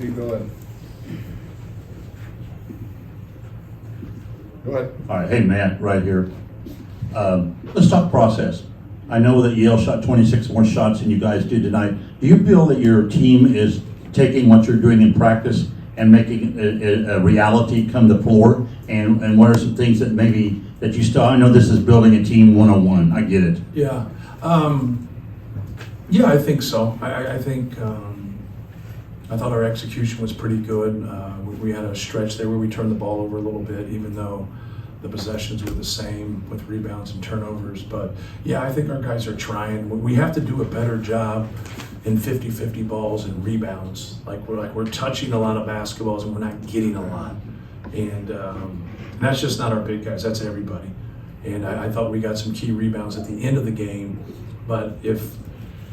Keep going. Go ahead. All right, hey, Matt, right here. Let's talk process. I know that Yale shot 26 more shots than you guys did tonight. Do you feel that your team is taking what you're doing in practice and making a reality come to the floor? And what are some things that maybe that you still, I know this is building a team 101, I get it. Yeah, yeah, I think so. I think, I thought our execution was pretty good. We had a stretch there where we turned the ball over a little bit, even though the possessions were the same with rebounds and turnovers. But yeah, I think our guys are trying. We have to do a better job in 50-50 balls and rebounds. We're touching a lot of basketballs and we're not getting a lot. And that's just not our big guys, that's everybody. And I thought we got some key rebounds at the end of the game. But if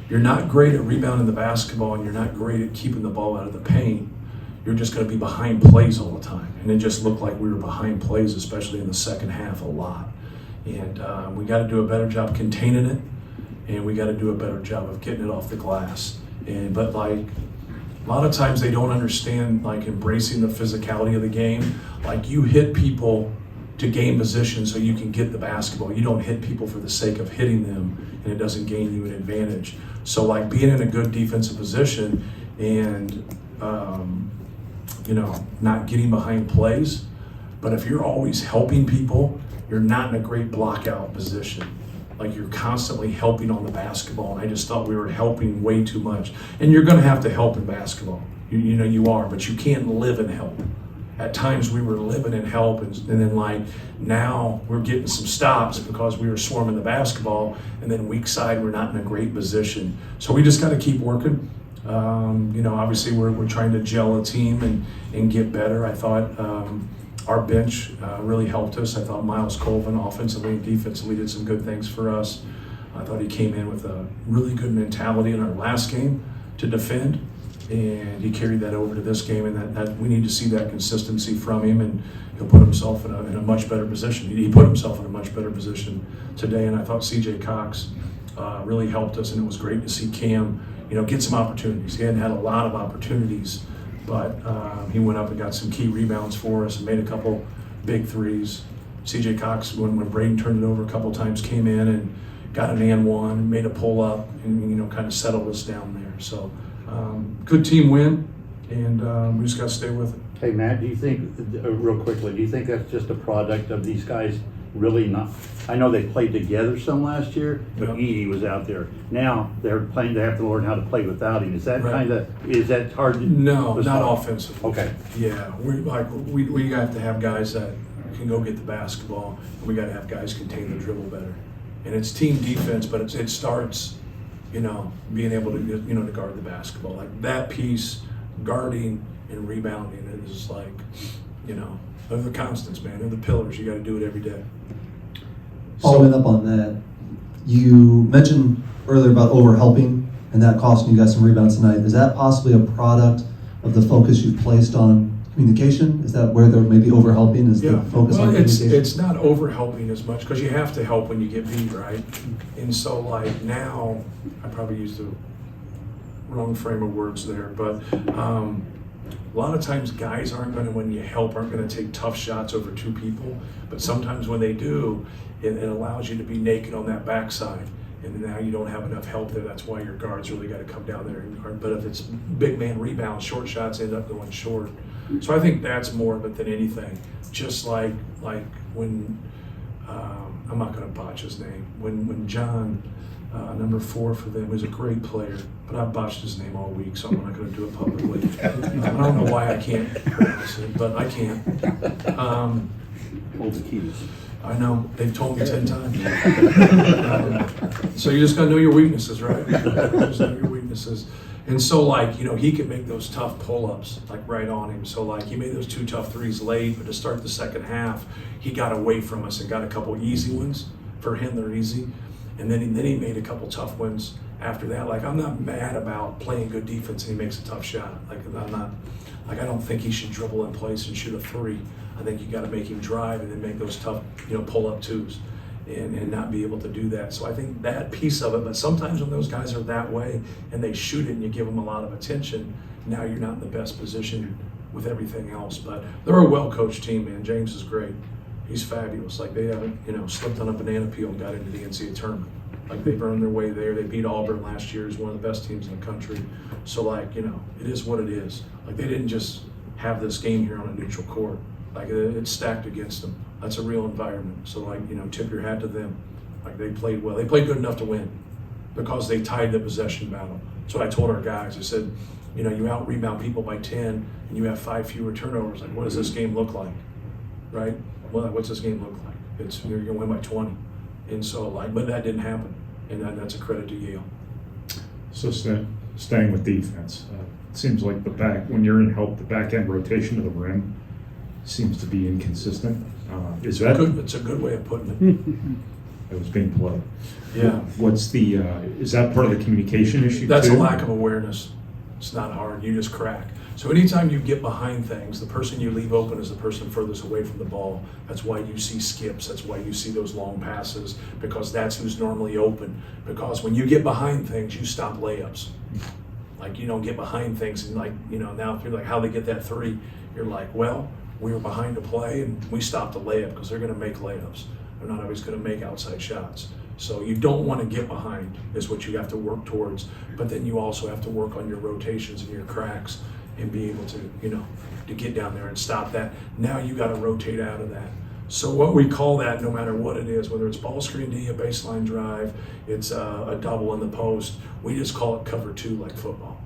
you're not great at rebounding the basketball and you're not great at keeping the ball out of the paint, you're just going to be behind plays all the time. And it just looked like we were behind plays, especially in the second half, a lot. And we got to do a better job containing it, and we got to do a better job of getting it off the glass. But a lot of times they don't understand embracing the physicality of the game. You hit people to gain position so you can get the basketball. You don't hit people for the sake of hitting them, and it doesn't gain you an advantage. So being in a good defensive position and not getting behind plays. But if you're always helping people, you're not in a great block-out position. You're constantly helping on the basketball, and I just thought we were helping way too much. And you're going to have to help in basketball. You are, but you can't live in help. At times we were living in help, and then now we're getting some stops because we were swarming the basketball, and then weak side we're not in a great position. So we just got to keep working. Obviously we're trying to gel a team and get better. I thought our bench really helped us. I thought Miles Colvin, offensively and defensively, did some good things for us. I thought he came in with a really good mentality in our last game to defend, and he carried that over to this game, and that we need to see that consistency from him, and he'll put himself in a much better position. He put himself in a much better position today, and I thought C.J. Cox really helped us, and it was great to see Cam get some opportunities. He hadn't had a lot of opportunities, but he went up and got some key rebounds for us and made a couple big threes. C.J. Cox, when Braden turned it over a couple times, came in and got an and one, made a pull up, and kind of settled us down there. So good team win, and we just got to stay with it. Hey, Matt, do you think, real quickly, do you think that's just a product of these guys really not? I know they played together some last year, but Edie was out there. Now they're playing. They have to learn how to play without him. Is that is that hard? No, not offensively. Okay. Yeah, we got to have guys that can go get the basketball, and we got to have guys contain the dribble better. And it's team defense, but it starts, being able to to guard the basketball. That piece, guarding and rebounding, is they're the constants, man. They're the pillars. You got to do it every day. Following up on that, you mentioned earlier about over-helping and that costing you guys some rebounds tonight. Is that possibly a product of the focus you've placed on communication? Is that where they're maybe over-helping? Is the focus on communication? It's not over-helping as much because you have to help when you get beat, right? And so now, I probably used the wrong frame of words there, but a lot of times guys when you help, aren't going to take tough shots over two people, but sometimes when they do, it allows you to be naked on that backside, and now you don't have enough help there. That's why your guards really got to come down there and guard. But if it's big man rebounds, short shots end up going short. So I think that's more of it than anything. Just like when I'm not going to botch his name. When John, number 4 for them, was a great player, but I botched his name all week, so I'm not going to do it publicly. I don't know why I can't pronounce it, but I can't. I know, they've told me 10 times. So you just gotta know your weaknesses, right? Just know your weaknesses. And so he could make those tough pull-ups, right on him. So he made those 2 tough threes late, but to start the second half, he got away from us and got a couple easy ones. For him, they're easy. And then he made a couple tough ones after that. I'm not mad about playing good defense and he makes a tough shot. I'm not, I don't think he should dribble in place and shoot a 3. I think you got to make him drive and then make those tough, pull-up 2s, and not be able to do that. So I think that piece of it. But sometimes when those guys are that way and they shoot it and you give them a lot of attention, now you're not in the best position with everything else. But they're a well-coached team, man. James is great. He's fabulous. Like, they haven't, slipped on a banana peel and got into the NCAA tournament. Like, they've earned their way there. They beat Auburn last year. Is one of the best teams in the country. So, like, it is what it is. Like, they didn't just have this game here on a neutral court. Like, it's stacked against them. That's a real environment. So, like, tip your hat to them. Like, they played well. They played good enough to win because they tied the possession battle. So I told our guys, I said, you out-rebound people by 10 and you have 5 fewer turnovers. Like, what does this game look like, right? Well, what's this game look like? You're going to win by 20. And so, but that didn't happen. And that's a credit to Yale. So staying with defense, it seems like when you're in help, the back end rotation of the rim seems to be inconsistent. It's a good way of putting it. It was being played. Yeah. Is that part of the communication issue That's too? a lack of awareness. It's not hard. You just crack. So anytime you get behind things, the person you leave open is the person furthest away from the ball. That's why you see skips. That's why you see those long passes, because that's who's normally open. Because when you get behind things, you stop layups. Like, you don't get behind things and now if you're like, how they get that three, you're like, well, we were behind a play and we stopped the layup because they're going to make layups. They're not always going to make outside shots. So you don't want to get behind is what you have to work towards. But then you also have to work on your rotations and your cracks and be able to, to get down there and stop that. Now you got to rotate out of that. So what we call that, no matter what it is, whether it's ball screen D, a baseline drive, it's a double in the post, we just call it cover 2 like football.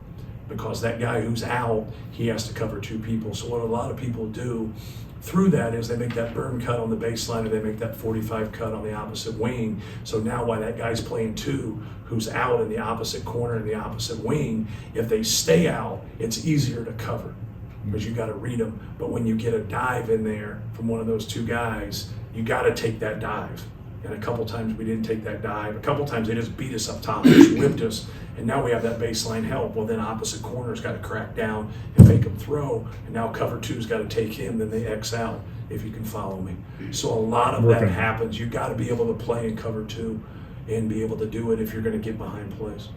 Because that guy who's out, he has to cover 2 people. So what a lot of people do through that is they make that burn cut on the baseline, or they make that 45 cut on the opposite wing. So now while that guy's playing 2, who's out in the opposite corner in the opposite wing, if they stay out, it's easier to cover because you got to read them. But when you get a dive in there from one of those 2 guys, you got to take that dive. And a couple times we didn't take that dive. A couple times they just beat us up top, just whipped us. And now we have that baseline help. Well, then opposite corner's got to crack down and make him throw. And now cover 2's got to take him, then they X out, if you can follow me. So a lot of that happens. You got to be able to play in cover 2 and be able to do it if you're going to get behind plays.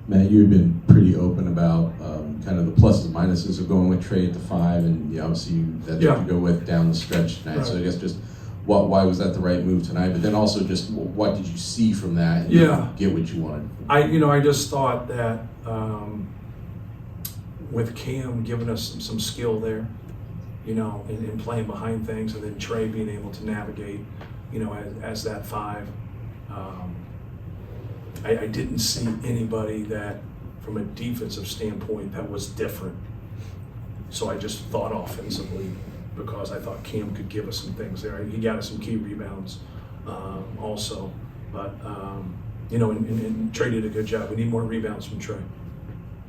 Matt, you've been pretty open about kind of the pluses and minuses of going with Trey at the 5, and obviously that's what you go with down the stretch tonight. Right. So I guess just why was that the right move tonight? But then also just what did you see from that and get what you wanted? I just thought that with Cam giving us some skill there, in playing behind things, and then Trey being able to navigate, as that 5. I didn't see anybody that, from a defensive standpoint, that was different. So I just thought offensively, because I thought Cam could give us some things there. He got us some key rebounds also. But, and Trey did a good job. We need more rebounds from Trey.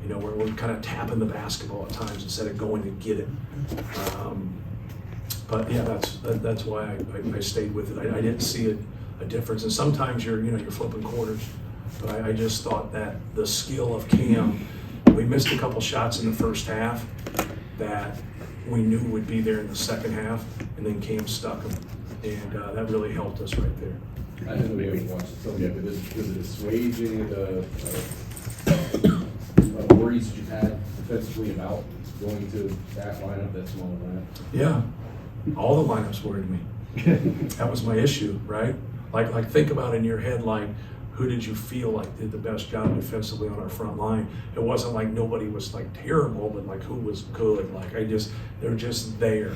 We're kind of tapping the basketball at times instead of going to get it. But yeah, that's why I stayed with it. I didn't see a difference. And sometimes you're flipping quarters. But I just thought that the skill of Cam, we missed a couple shots in the first half that we knew would be there in the second half, and then Cam stuck them. And that really helped us right there. I didn't know you watched the film yet, but does it assuage any of the worries that you've had defensively about going to that lineup, that small lineup? Yeah, all the lineups worried me. That was my issue, right? Like think about in your head, like, who did you feel like did the best job defensively on our front line? It wasn't like nobody was like terrible, but like who was good? Like they're just there.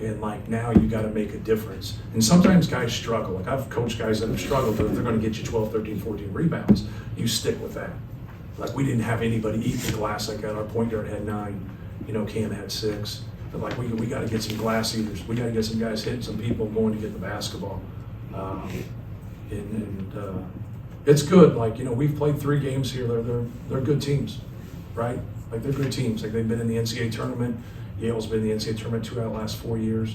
And like now you got to make a difference. And sometimes guys struggle. Like I've coached guys that have struggled, but if they're going to get you 12, 13, 14 rebounds, you stick with that. Like we didn't have anybody eat the glass like that. Our point guard had 9, Cam had 6. But like we got to get some glass eaters. We got to get some guys hitting some people going to get the basketball. It's good. Like, we've played 3 games here. They're good teams, right? Like they're good teams. Like they've been in the NCAA tournament. Yale's been in the NCAA tournament 2 out of the last 4 years.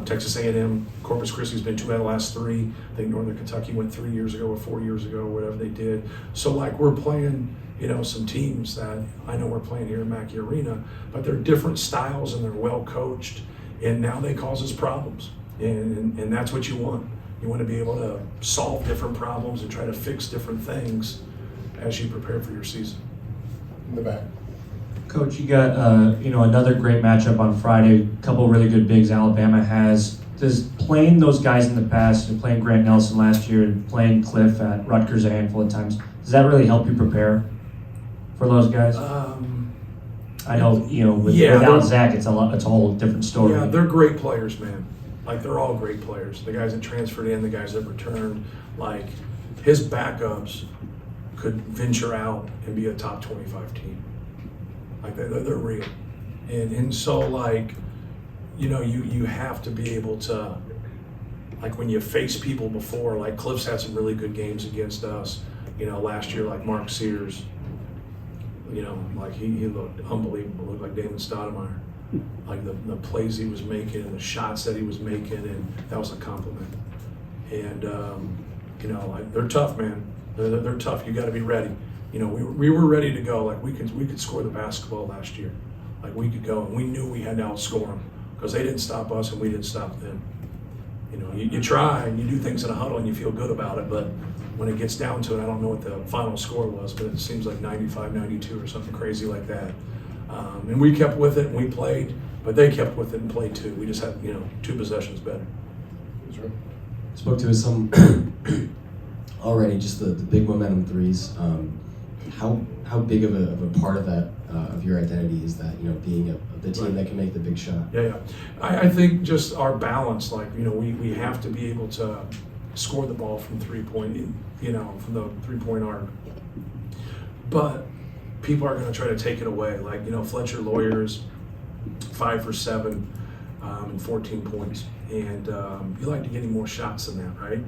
Texas A&M, Corpus Christi's been 2 out of the last 3. I think Northern Kentucky went 3 years ago or 4 years ago, or whatever they did. So like we're playing, some teams that I know we're playing here in Mackey Arena, but they're different styles and they're well coached, and now they cause us problems. And that's what you want. You want to be able to solve different problems and try to fix different things as you prepare for your season. in the back. Coach, you got another great matchup on Friday. A couple really good bigs Alabama has. Does playing those guys in the past, and playing Grant Nelson last year, and playing Cliff at Rutgers a handful of times, does that really help you prepare for those guys? I know without Zach, it's a whole different story. Yeah, they're great players, man. Like, they're all great players. The guys that transferred in, the guys that returned. Like, his backups could venture out and be a top 25 team. Like, they're real. And so, like, you have to be able to, like, when you face people before, like Cliff's had some really good games against us, last year, like Mark Sears, like he looked unbelievable, looked like Damon Stoudemire. Like the plays he was making and the shots that he was making, and that was a compliment. And, like, they're tough, man. They're tough. You got to be ready. We were ready to go. Like, we could score the basketball last year. Like, we could go, and we knew we had to outscore them because they didn't stop us and we didn't stop them. You try and you do things in a huddle and you feel good about it, but when it gets down to it, I don't know what the final score was, but it seems like 95-92 or something crazy like that. And we kept with it and we played, but they kept with it and played too. We just had, 2 possessions better. That's right. Spoke to some already, just the big momentum threes. How big of a part of that of your identity is that, being the team that can make the big shot? Yeah. I think just our balance, like, we have to be able to score the ball from 3-point, from the 3-point arc. But people are going to try to take it away. Like, Fletcher Lawyer's 5 for 7 and 14 points. And you like to get him more shots than that, right?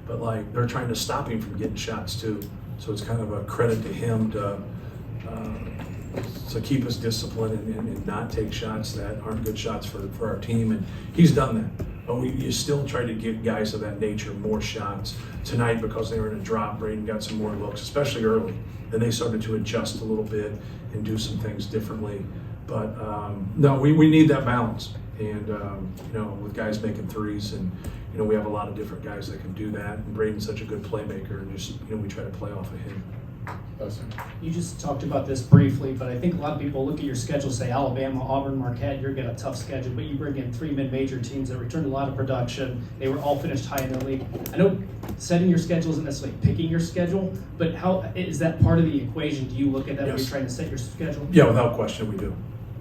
But, like, they're trying to stop him from getting shots too. So it's kind of a credit to him to keep us disciplined and not take shots that aren't good shots for our team. And he's done that. But you still try to give guys of that nature more shots. Tonight, because they were in a drop, Braden got some more looks, especially early. Then they started to adjust a little bit and do some things differently. But no, we need that balance. And, with guys making threes, and, we have a lot of different guys that can do that. And Braden's such a good playmaker, and just, we try to play off of him. You just talked about this briefly, but I think a lot of people look at your schedule, say Alabama, Auburn, Marquette, you're getting a tough schedule, but you bring in 3 mid-major teams that returned a lot of production. They were all finished high in the league. I know setting your schedule isn't necessarily picking your schedule, but how is that part of the equation? Do you look at that when you're trying to set your schedule? Yeah, without question we do.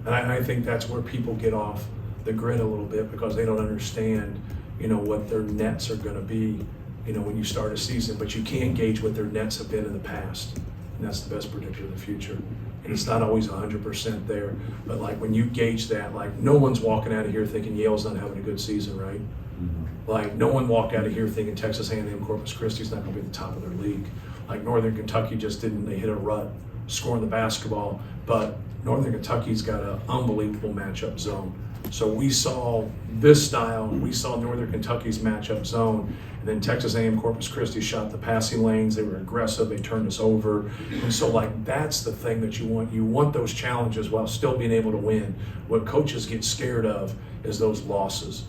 And I think that's where people get off the grid a little bit because they don't understand, what their nets are going to be, when you start a season. But you can't gauge what their nets have been in the past. And that's the best predictor of the future. And it's not always 100% there. But, like, when you gauge that, like, no one's walking out of here thinking Yale's not having a good season, right? Mm-hmm. Like, no one walked out of here thinking Texas A&M Corpus Christi's not going to be at the top of their league. Like, Northern Kentucky they hit a rut scoring the basketball. But Northern Kentucky's got an unbelievable matchup zone. So we saw this style, we saw Northern Kentucky's matchup zone, and then Texas A&M Corpus Christi shot the passing lanes. They were aggressive, they turned us over. And so, like, that's the thing that you want. You want those challenges while still being able to win. What coaches get scared of is those losses.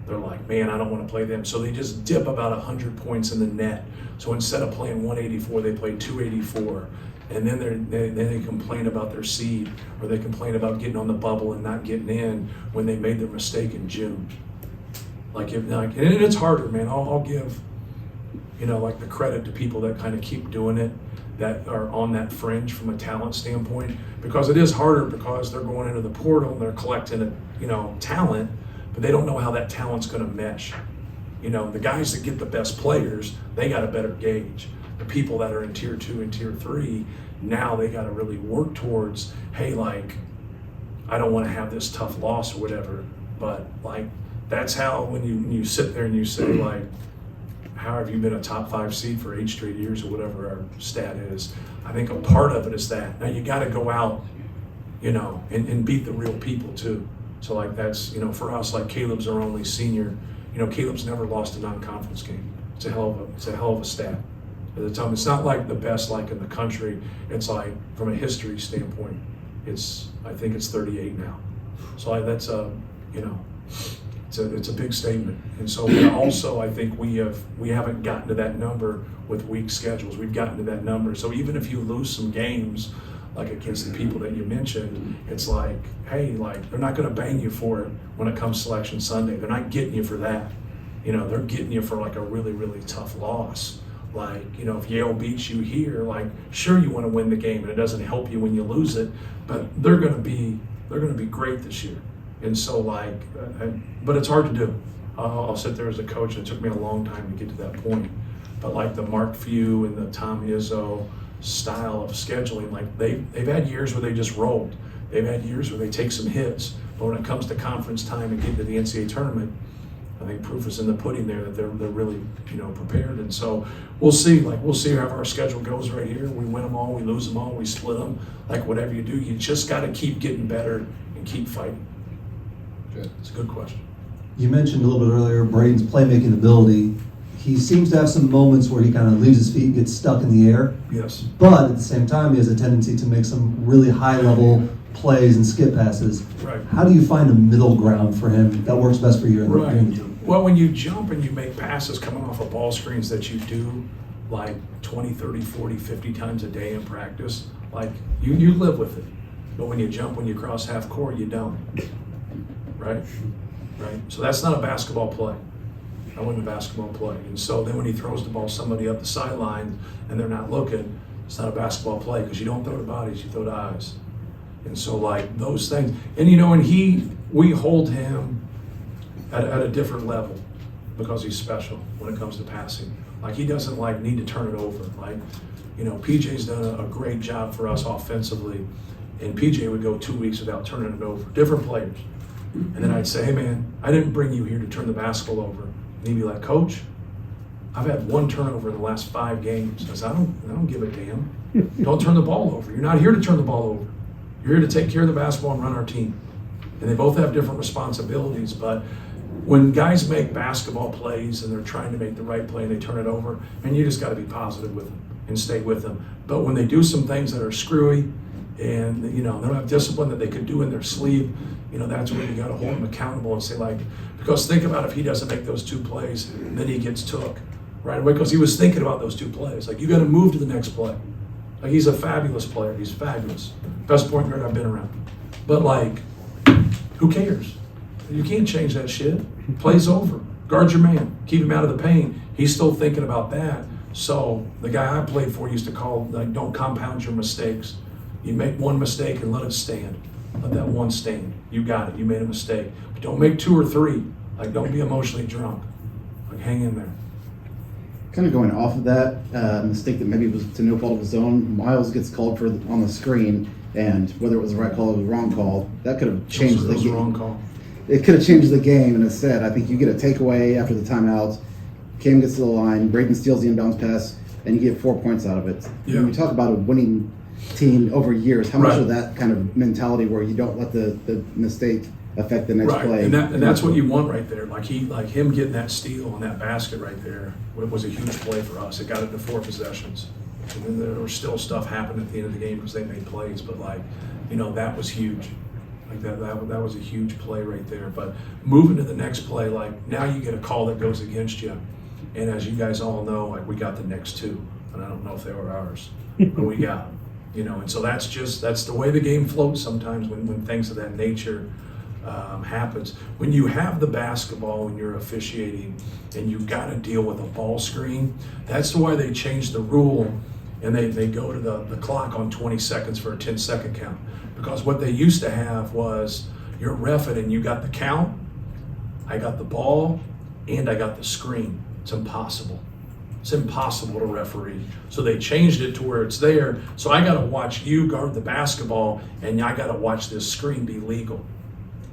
They're like, man, I don't want to play them. So they just dip about 100 points in the net. So instead of playing 184, they play 284. And then they complain about their seed, or they complain about getting on the bubble and not getting in when they made their mistake in June. And it's harder, man. I'll give, like, the credit to people that kind of keep doing it, that are on that fringe from a talent standpoint, because it is harder because they're going into the portal and they're collecting, talent, but they don't know how that talent's going to mesh. The guys that get the best players, they got a better gauge. The people that are in tier 2 and tier 3, now they got to really work towards, hey, like, I don't want to have this tough loss or whatever, but, like, that's how when you sit there and you say, like, how have you been a top 5 seed for 8 straight years or whatever our stat is? I think a part of it is that. Now you got to go out, and beat the real people too. So, like, that's, for us, like, Caleb's our only senior. Caleb's never lost a non-conference game. It's a hell of a stat. At the time, it's not like the best, like, in the country. It's like, from a history standpoint, I think it's 38 now. So that's it's a big statement. And so also, I think we haven't gotten to that number with weak schedules. We've gotten to that number. So even if you lose some games, like against the people that you mentioned, it's like, hey, like they're not going to bang you for it when it comes Selection Sunday. They're not getting you for that. You know, they're getting you for like a really, really tough loss. Like, you know, if Yale beats you here, like, sure, you want to win the game, and it doesn't help you when you lose it, but they're going to be great this year. And so, like, but it's hard to do. I'll sit there as a coach, and it took me a long time to get to that point. But like the Mark Few and the Tom Izzo style of scheduling, like they've had years where they just rolled. They've had years where they take some hits, but when it comes to conference time and getting to the NCAA tournament, I think proof is in the pudding there that they're really, you know, prepared. And so we'll see. Like, we'll see how our schedule goes right here. We win them all, we lose them all, we split them. Like, whatever you do, you just got to keep getting better and keep fighting. Good. It's a good question. You mentioned a little bit earlier Braden's playmaking ability. He seems to have some moments where he kind of leaves his feet and gets stuck in the air. Yes. But at the same time, he has a tendency to make some really high-level plays and skip passes. Right. How do you find a middle ground for him that works best for you? Right. Well, when you jump and you make passes coming off of ball screens that you do like 20, 30, 40, 50 times a day in practice, like you live with it. But when you jump, when you cross half court, you don't. Right? Right? So that's not a basketball play. That wasn't a basketball play. And so then when he throws the ball somebody up the sideline and they're not looking, it's not a basketball play because you don't throw to bodies, you throw to eyes. And so like those things, and you know, and we hold him at a different level because he's special when it comes to passing. Like he doesn't like need to turn it over. Like, you know, PJ's done a great job for us offensively, and PJ would go 2 weeks without turning it over. Different players. And then I'd say, hey man, I didn't bring you here to turn the basketball over. And he'd be like, Coach, I've had one turnover in the last 5 games. I said, I don't give a damn. Don't turn the ball over. You're not here to turn the ball over. You're here to take care of the basketball and run our team. And they both have different responsibilities, but when guys make basketball plays and they're trying to make the right play and they turn it over, and you just got to be positive with them and stay with them. But when they do some things that are screwy and, you know, they don't have discipline that they could do in their sleep, you know, that's when you got to hold them accountable and say, like, because think about if he doesn't make those 2 plays, then he gets took right away because he was thinking about those 2 plays. Like, you got to move to the next play. Like, he's a fabulous player. He's fabulous. Best point guard I've been around. But, like, who cares? You can't change that shit. Play's over. Guard your man. Keep him out of the paint. He's still thinking about that. So the guy I played for used to call, like, don't compound your mistakes. You make one mistake and let it stand. Let that one stand. You got it. You made a mistake. But don't make 2 or 3. Like, don't be emotionally drunk. Like, hang in there. Kind of going off of that mistake that maybe was to no fault of his own, Miles gets called for on the screen, and whether it was the right call or the wrong call, that could have changed the game. It was the wrong call. It could have changed the game, and instead, I think you get a takeaway after the timeout. Cam gets to the line, Braden steals the inbounds pass, and you get 4 points out of it. Yeah. When you talk about a winning team over years, how much Right. of that kind of mentality where you don't let the mistake affect the next Right, play? and that's what you want right there. Like him getting that steal and that basket right there was a huge play for us. It got it to 4 possessions. And then there was still stuff happening at the end of the game because they made plays, but like, you know, that was huge. Like that was a huge play right there. But moving to the next play, like now you get a call that goes against you. And as you guys all know, like we got the next 2. And I don't know if they were ours, but we got them. You know, and so that's the way the game floats sometimes when things of that nature happens. When you have the basketball and you're officiating and you've got to deal with a ball screen, that's why they changed the rule and they go to the clock on 20 seconds for a 10-second count. Because what they used to have was you're reffing and you got the count, I got the ball, and I got the screen. It's impossible. It's impossible to referee. So they changed it to where it's there. So I got to watch you guard the basketball and I got to watch this screen be legal.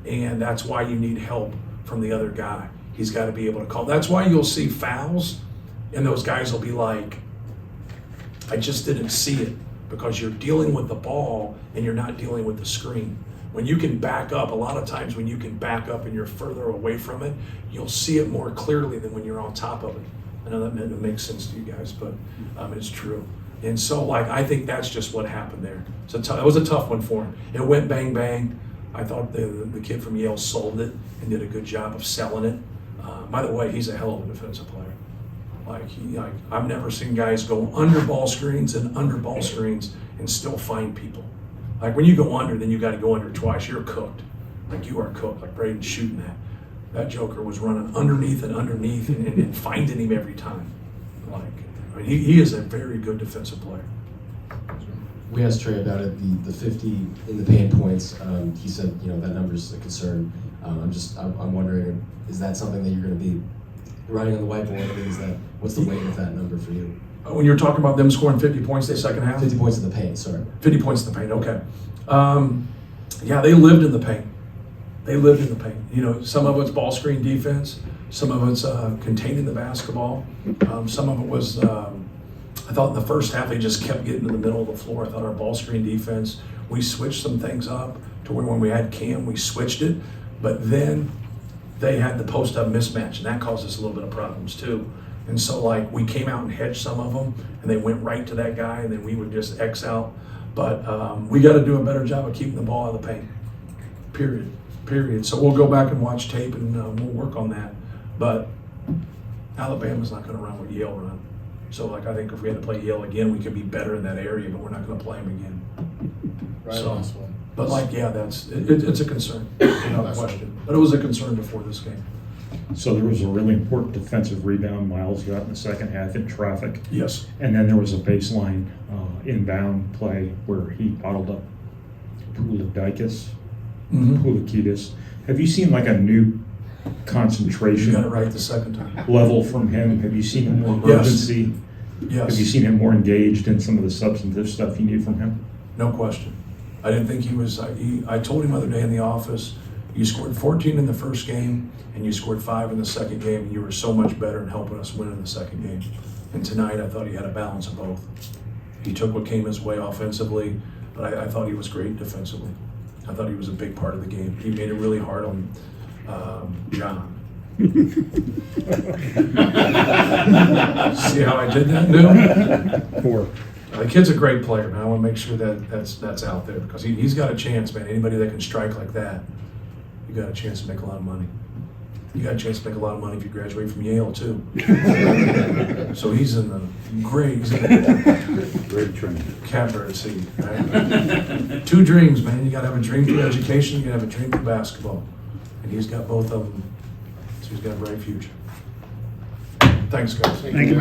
And that's why you need help from the other guy. He's got to be able to call. That's why you'll see fouls and those guys will be like, I just didn't see it, because you're dealing with the ball and you're not dealing with the screen. When you can back up, a lot of times when you can back up and you're further away from it, you'll see it more clearly than when you're on top of it. I know that makes sense to you guys, but it's true. And so, like, I think that's just what happened there. So it was a tough one for him. It went bang, bang. I thought the kid from Yale sold it and did a good job of selling it. By the way, he's a hell of a defensive player. Like I've never seen guys go under ball screens and and still find people. Like when you go under, then you got to go under twice. You're cooked. Like you are cooked. Like Braden's shooting that. That joker was running underneath and finding him every time. Like, I mean, he is a very good defensive player. We asked Trey about it, the 50 in the paint points. He said, that number's a concern. I'm wondering, is that something that you're going to be writing on the whiteboard? I mean, what's the weight of that number for you? When you're talking about them scoring 50 points the second half? 50 points in the paint, sorry. 50 points in the paint, okay. Yeah, they lived in the paint. They lived in the paint. Some of it's ball screen defense. Some of it's containing the basketball. Some of it was, I thought in the first half they just kept getting to the middle of the floor. I thought our ball screen defense, we switched some things up to where when we had Cam, we switched it. But then they had the post-up mismatch, and that caused us a little bit of problems too. And so, we came out and hedged some of them, and they went right to that guy, and then we would just X out. But we got to do a better job of keeping the ball out of the paint, period. So we'll go back and watch tape, and we'll work on that. But Alabama's not going to run what Yale run. So, I think if we had to play Yale again, we could be better in that area, but we're not going to play them again. Right, So, last one. but it's a concern, no question. But it was a concern before this game. So there was a really important defensive rebound Miles got in the second half in traffic. Yes. And then there was a baseline inbound play where he bottled up Pulakidis. Have you seen a new You concentration got it right the second time. level from him? Have you seen more Yes. urgency? Yes. Have you seen him more engaged in some of the substantive stuff you need from him? No question. I didn't think he was. I told him the other day in the office, you scored 14 in the first game, and you scored 5 in the second game, and you were so much better in helping us win in the second game. And tonight, I thought he had a balance of both. He took what came his way offensively, but I thought he was great defensively. I thought he was a big part of the game. He made it really hard on John. See how I did that, dude? Or The kid's a great player, man. I want to make sure that's out there because he's got a chance, man. Anybody that can strike like that, you got a chance to make a lot of money. You got a chance to make a lot of money if you graduate from Yale too. So he's in the great training. catbird seat. Right? 2 dreams, man. You got to have a dream for education. You got to have a dream for basketball, and he's got both of them. So he's got a bright future. Thanks, guys. Thank you.